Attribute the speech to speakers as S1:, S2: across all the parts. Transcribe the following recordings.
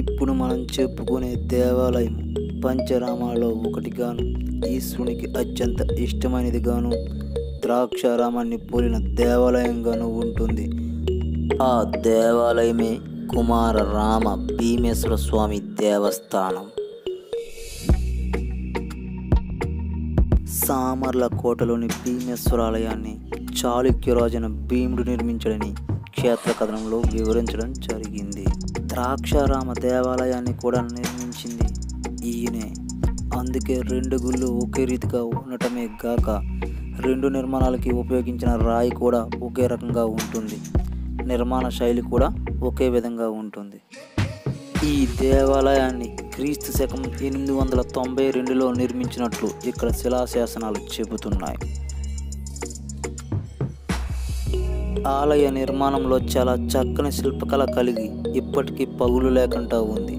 S1: ఇప్పుడు మనం చెప్పుకునే దేవాలయం పంచరామాలలో ఒకటిగాను, ఈశ్వరునికి అత్యంత ఇష్టమైనదిగాను, ద్రాక్షారామాన్ని పోలిన దేవాలయంగాను ఉంటుంది. ఆ దేవాలయమే కుమార రామ భీమేశ్వర స్వామి దేవస్థానం. సామర్లకోటలోని భీమేశ్వరాలయాన్ని చాళుక్యరాజైన భీముడు నిర్మించడని క్షేత్ర కథనంలో వివరించడం జరిగింది. ద్రాక్షారామ దేవాలయాన్ని కూడా నిర్మించింది ఈయనే. అందుకే రెండు గుళ్ళు ఒకే రీతిగా ఉండటమే గాక రెండు నిర్మాణాలకి ఉపయోగించిన రాయి కూడా ఒకే రకంగా ఉంటుంది. నిర్మాణ శైలి కూడా ఒకే విధంగా ఉంటుంది. ఈ దేవాలయాన్ని క్రీస్తు శకం 892లో నిర్మించినట్లు ఇక్కడ శిలాశాసనాలు చెబుతున్నాయి. ఆలయ నిర్మాణంలో చాలా చక్కని శిల్పకళ కలిగి ఇప్పటికీ పగులు లేకుండా ఉంది.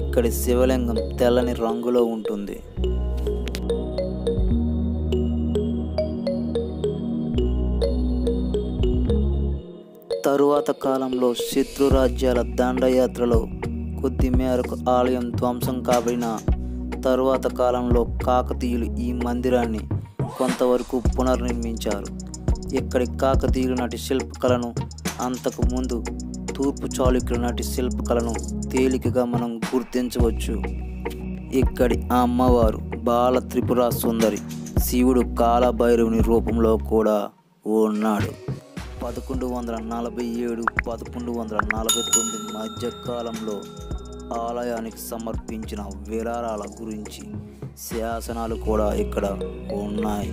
S1: ఇక్కడి శివలింగం తెల్లని రంగులో ఉంటుంది. తరువాత కాలంలో శత్రు రాజ్యాల దండయాత్రలో కొద్ది మేరకు ఆలయం ధ్వంసం కాబడిన తరువాత కాలంలో కాకతీయులు ఈ మందిరాన్ని కొంతవరకు పునర్నిర్మించారు. ఇక్కడి కాకతీయుల నాటి శిల్పకళను, అంతకు ముందు తూర్పు చాళుక్యుల నాటి శిల్పకళను తేలికగా మనం గుర్తించవచ్చు. ఇక్కడి అమ్మవారు బాల త్రిపుర సుందరి, శివుడు కాలభైరవుని రూపంలో కూడా ఉన్నాడు. 1147-1149 మధ్య కాలంలో ఆలయానికి సమర్పించిన విరాళాల గురించి శాసనాలు కూడా ఇక్కడ ఉన్నాయి.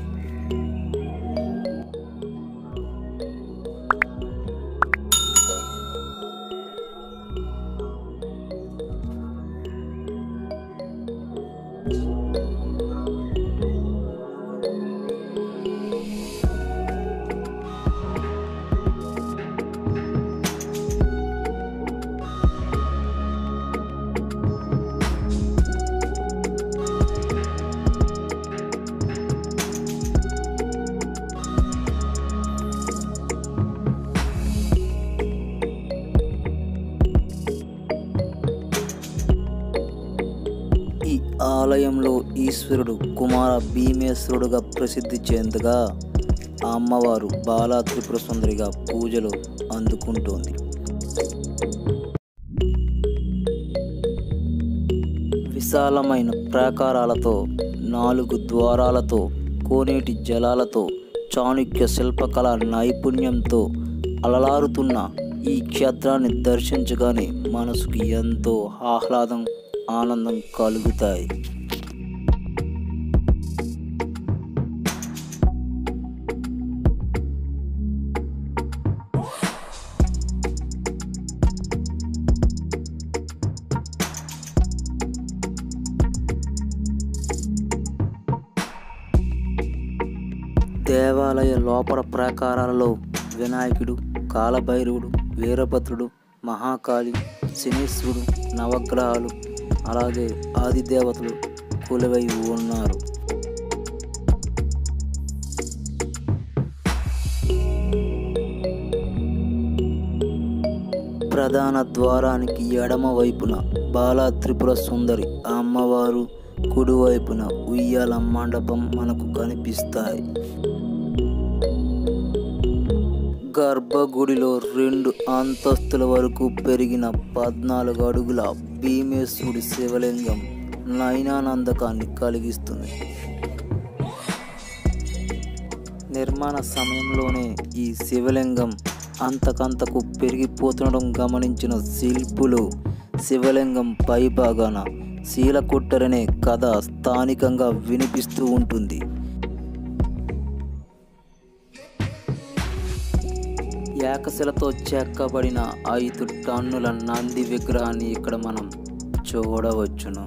S1: ఆలయంలో ఈశ్వరుడు కుమార భీమేశ్వరుడుగా ప్రసిద్ధి చెందగా అమ్మవారు బాలా త్రిపుర సుందరిగా పూజలు అందుకుంటోంది. విశాలమైన ప్రాకారాలతో, 4 ద్వారాలతో, కోనేటి జలాలతో, చాణుక్య శిల్పకళ నైపుణ్యంతో అలలారుతున్న ఈ క్షేత్రాన్ని దర్శించగానే మనసుకు ఎంతో ఆహ్లాదం, ఆనందం కలుగుతాయి. దేవాలయ లోపల ప్రాకారాలలో వినాయకుడు, కాలభైరవుడు, వీరభద్రుడు, మహాకాళి, శనీశ్వరుడు, నవగ్రహాలు, అలాగే ఆదిదేవతలు కొలువై ఉన్నారు. ప్రధాన ద్వారానికి ఎడమ వైపున బాలా త్రిపుర సుందరి అమ్మవారు, కుడివైపున ఉయ్యాల మండపం మనకు కనిపిస్తాయి. గర్భగుడిలో 2 అంతస్తుల వరకు పెరిగిన 14 అడుగుల భీమేశ్వరుడి శివలింగం నయనానందకాన్ని కలిగిస్తుంది. నిర్మాణ సమయంలోనే ఈ శివలింగం అంతకంతకు పెరిగిపోతుండడం గమనించిన శిల్పులు శివలింగం పైభాగాన శీల కొట్టరనే కథ స్థానికంగా వినిపిస్తూ ఉంటుంది. ఏకశిలతో చెక్కబడిన 5 టన్నుల నంది విగ్రహాన్ని ఇక్కడ మనం చూడవచ్చును.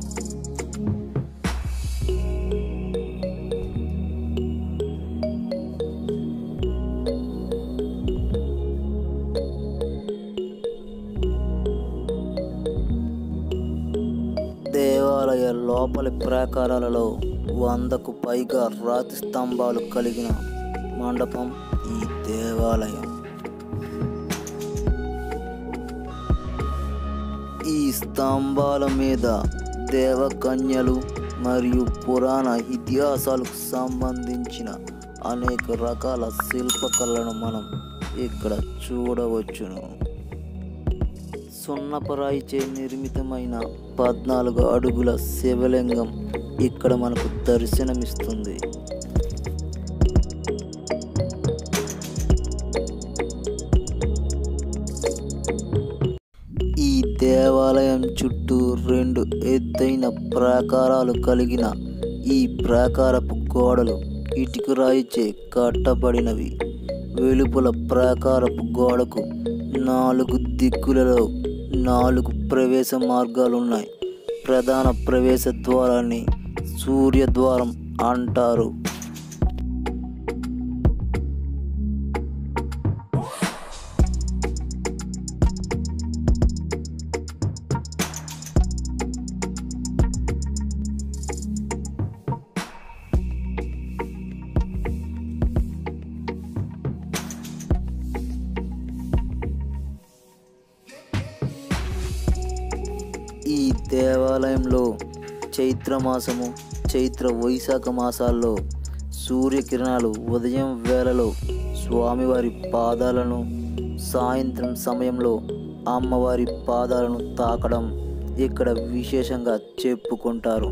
S1: దేవాలయ లోపలి ప్రాకారాలలో 100కు పైగా రాతి స్తంభాలు కలిగిన మండపం ఈ దేవాలయం. ఈ స్తంభాల మీద దేవకన్యలు మరియు పురాణ ఇతిహాసాలకు సంబంధించిన అనేక రకాల శిల్పకళలను మనం ఇక్కడ చూడవచ్చును. సున్నపరాయిచే నిర్మితమైన 14 అడుగుల శివలింగం ఇక్కడ మనకు దర్శనమిస్తుంది. ఈ దేవాలయం చుట్టూ 2 ఎత్తైన ప్రాకారాలు కలిగిన ఈ ప్రాకారపు గోడలు ఇటుక రాయిచే కట్టబడినవి. వెలుపల ప్రాకారపు గోడకు 4 దిక్కులలో 4 ప్రవేశ మార్గాలున్నాయి. ప్రధాన ప్రవేశ ద్వారాన్ని సూర్యద్వారం అంటారు. ఈ దేవాలయంలో చైత్రమాసము, చైత్ర వైశాఖ మాసాల్లో సూర్యకిరణాలు ఉదయం వేళలో స్వామివారి పాదాలను, సాయంత్రం సమయంలో అమ్మవారి పాదాలను తాకడం ఇక్కడ విశేషంగా చెప్పుకుంటారు.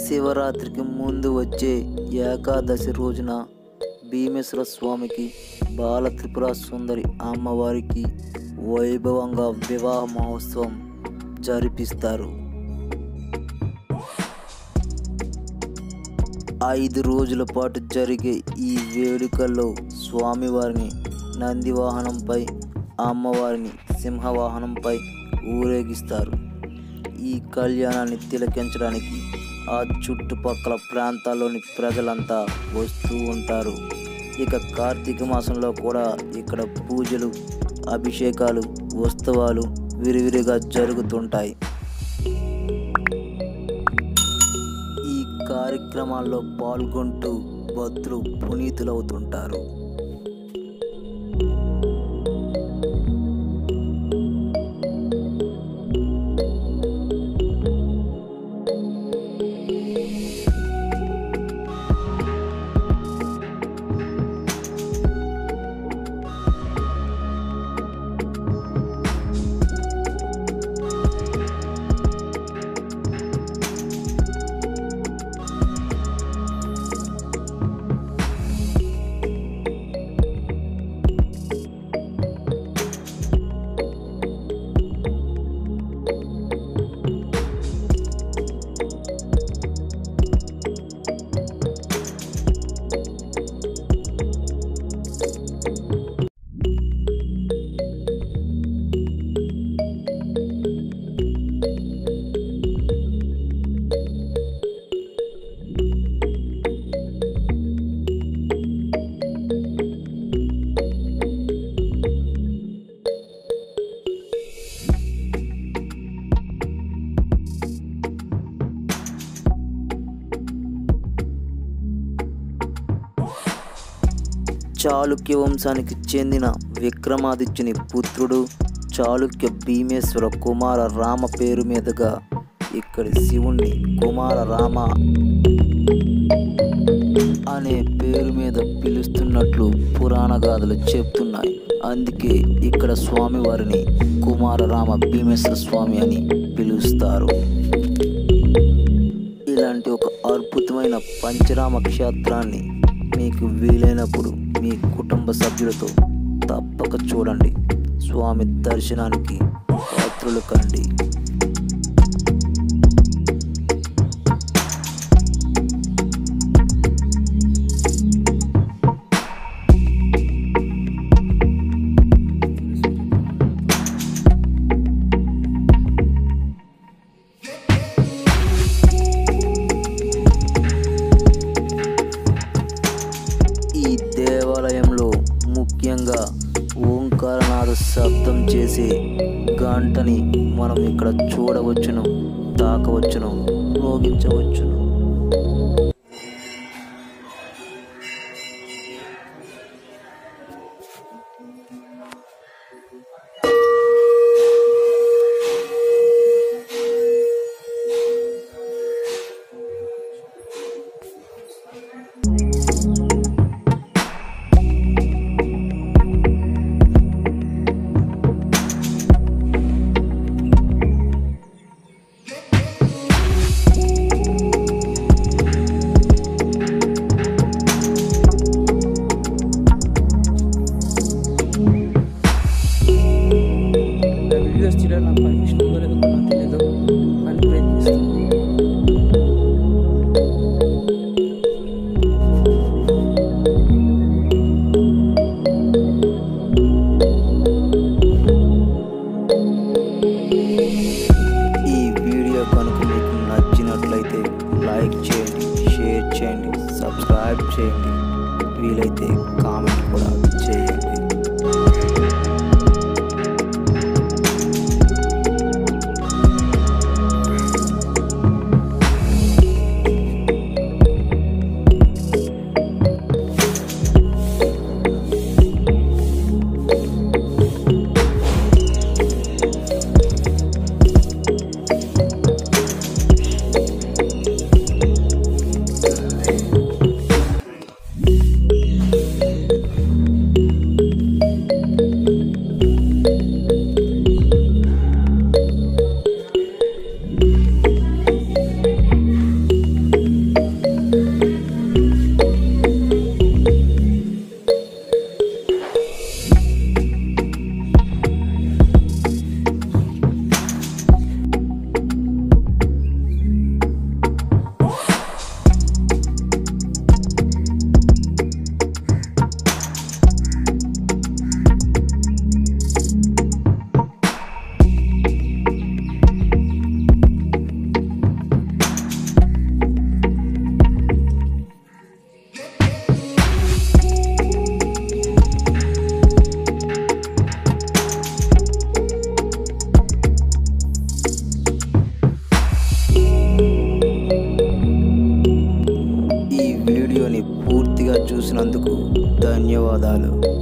S1: శివరాత్రికి ముందు వచ్చే ఏకాదశి రోజున భీమేశ్వర స్వామికి, బాల త్రిపుర సుందరి అమ్మవారికి వైభవంగా వివాహ మహోత్సవం జరిపిస్తారు. 5 రోజుల పాటు జరిగే ఈ వేడుకల్లో స్వామివారిని నందివాహనంపై, అమ్మవారిని సింహవాహనంపై ఊరేగిస్తారు. ఈ కళ్యాణాన్ని తిలకించడానికి ఆ చుట్టుపక్కల ప్రాంతాల్లోని ప్రజలంతా వస్తూ ఉంటారు. ఇక కార్తీక మాసంలో కూడా ఇక్కడ పూజలు, అభిషేకాలు, ఉత్సవాలు విరివిరిగా జరుగుతుంటాయి. ఈ కార్యక్రమాల్లో పాల్గొంటూ భక్తులు పునీతులవుతుంటారు. చాళుక్య వంశానికి చెందిన విక్రమాదిత్యుని పుత్రుడు చాళుక్య భీమేశ్వర కుమార రామ పేరు మీదుగా ఇక్కడి శివుణ్ణి కుమార రామ అనే పేరు మీద పిలుస్తున్నట్లు పురాణ గాథలు చెప్తున్నాయి. అందుకే ఇక్కడ స్వామివారిని కుమార రామ భీమేశ్వర స్వామి అని పిలుస్తారు. ఇలాంటి ఒక అద్భుతమైన పంచరామ క్షేత్రాన్ని మీకు వీలైనప్పుడు మీ కుటుంబ సభ్యులతో తప్పక చూడండి. స్వామి దర్శనానికి పాత్రులు కండి. ఈ దేవాలయంలో ముఖ్యంగా ఓంకారనాద శబ్దం చేసే గంటని మనం ఇక్కడ చూడవచ్చును, తాకవచ్చును, మోగించవచ్చును. చూసినందుకు ధన్యవాదాలు.